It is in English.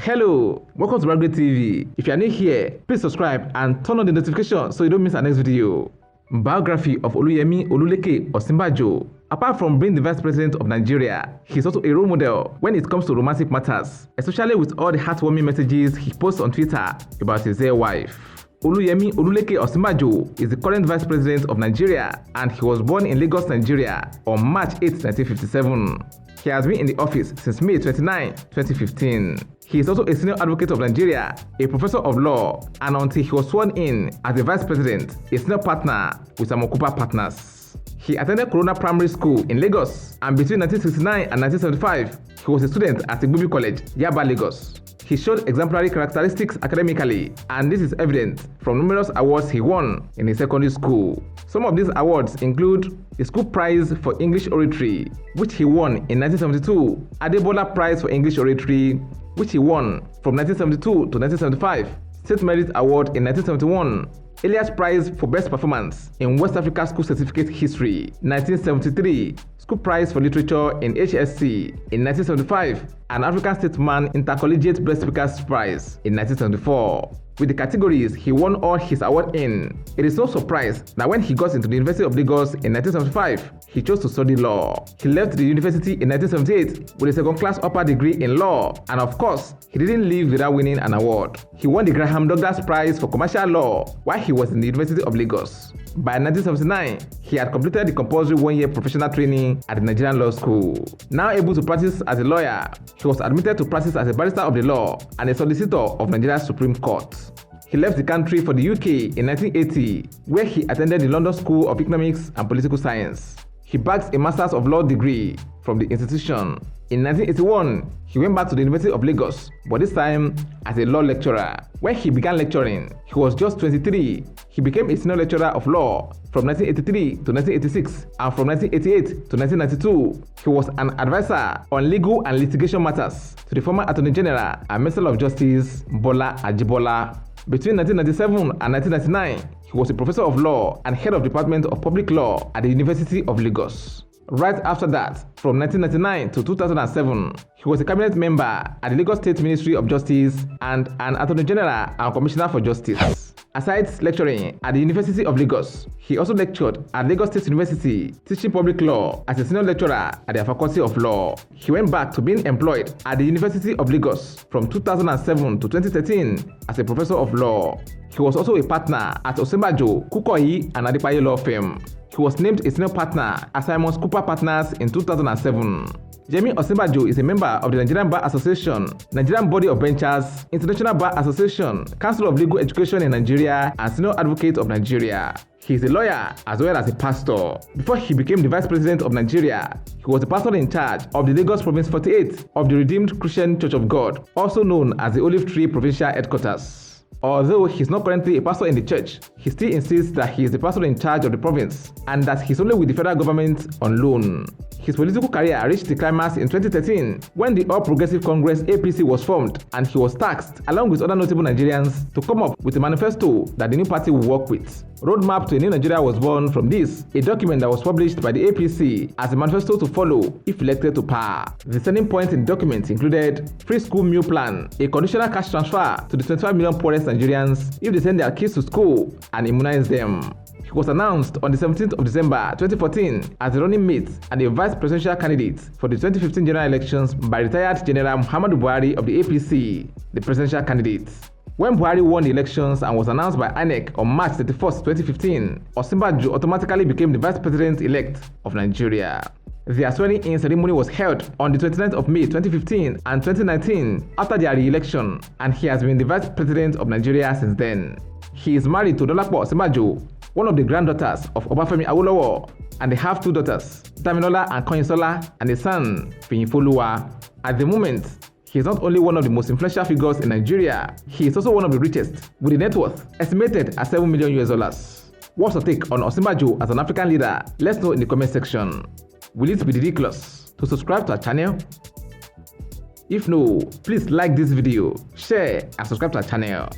Hello, welcome to Bragade TV. If you are new here, please subscribe and turn on the notification so you don't miss our next video. Biography of Oluyemi Oluleke Osinbajo. Apart from being the Vice President of Nigeria, he's also a role model when it comes to romantic matters, especially with all the heartwarming messages he posts on Twitter about his dear wife. Oluyemi Oluleke Osinbajo is the current Vice President of Nigeria, and he was born in Lagos, Nigeria on March 8, 1957. He has been in the office since May 29, 2015. He is also a senior advocate of Nigeria, a professor of law, and until he was sworn in as the vice president, a senior partner with Amokupa Partners. He attended Corona Primary School in Lagos, and between 1969 and 1975, he was a student at Igbobi College, Yaba, Lagos. He showed exemplary characteristics academically, and this is evident from numerous awards he won in his secondary school. Some of these awards include the School Prize for English Oratory, which he won in 1972, Adebola Prize for English Oratory, which he won from 1972 to 1975, State Merit Award in 1971, Elias Prize for Best Performance in West Africa School Certificate History, 1973, School Prize for Literature in HSC in 1975, and African Statesman Intercollegiate Best Speakers Prize in 1974. With the categories he won all his awards in, it is no surprise that when he got into the University of Lagos in 1975, he chose to study law. He left the university in 1978 with a second-class upper degree in law, and of course, he didn't leave without winning an award. He won the Graham Douglas Prize for Commercial Law while he was in the University of Lagos. By 1979, he had completed the compulsory one-year professional training at the Nigerian Law School. Now able to practice as a lawyer, he was admitted to practice as a barrister of the law and a solicitor of Nigeria's Supreme Court. He left the country for the UK in 1980, where he attended the London School of Economics and Political Science. He bagged a Master's of Law degree from the institution. In 1981, he went back to the University of Lagos, but this time as a law lecturer. When he began lecturing, he was just 23. He became a senior lecturer of law from 1983 to 1986, and from 1988 to 1992, he was an advisor on legal and litigation matters to the former Attorney General and Minister of Justice, Bola Ajibola. Between 1997 and 1999, he was a professor of law and head of Department of Public Law at the University of Lagos. Right after that, from 1999 to 2007, he was a cabinet member at the Lagos State Ministry of Justice and an Attorney General and Commissioner for Justice. Aside lecturing at the University of Lagos, he also lectured at Lagos State University, teaching public law as a senior lecturer at their Faculty of Law. He went back to being employed at the University of Lagos from 2007 to 2013 as a professor of law. He was also a partner at Osinbajo, Kukoyi, and Adepaye law firm. He was named a senior partner at Simons Cooper Partners in 2007. Yemi Osinbajo is a member of the Nigerian Bar Association, Nigerian Body of Benchers, International Bar Association, Council of Legal Education in Nigeria, and Senior Advocate of Nigeria. He is a lawyer as well as a pastor. Before he became the Vice President of Nigeria, he was the pastor in charge of the Lagos Province 48 of the Redeemed Christian Church of God, also known as the Olive Tree Provincial Headquarters. Although he is not currently a pastor in the church, he still insists that he is the pastor in charge of the province and that he is only with the federal government on loan. His political career reached the climax in 2013 when the All Progressive Congress APC was formed, and he was tasked, along with other notable Nigerians, to come up with a manifesto that the new party will work with. Roadmap to a New Nigeria was born from this, a document that was published by the APC as a manifesto to follow if elected to power. The selling points in the document included free school meal plan, a conditional cash transfer to the 25 million poorest Nigerians if they send their kids to school, and immunize them. He was announced on the 17th of December 2014 as the running mate and a vice presidential candidate for the 2015 general elections by retired General Muhammadu Buhari of the APC, the presidential candidate. When Buhari won the elections and was announced by INEC on March 31, 2015, Osinbajo automatically became the vice president-elect of Nigeria. Their swearing-in ceremony was held on the 29th of May 2015 and 2019 after their re-election, and he has been the vice president of Nigeria since then. He is married to Dolapo Osinbajo, one of the granddaughters of Obafemi Awolowo, and they have two daughters, Damilola and Konyisola, and a son, Fiyinfoluwa. At the moment, he is not only one of the most influential figures in Nigeria, he is also one of the richest, with a net worth estimated at $7 million. What's your take on Osinbajo as an African leader? Let's know in the comment section. Will it be ridiculous to subscribe to our channel? If no, please like this video, share, and subscribe to our channel.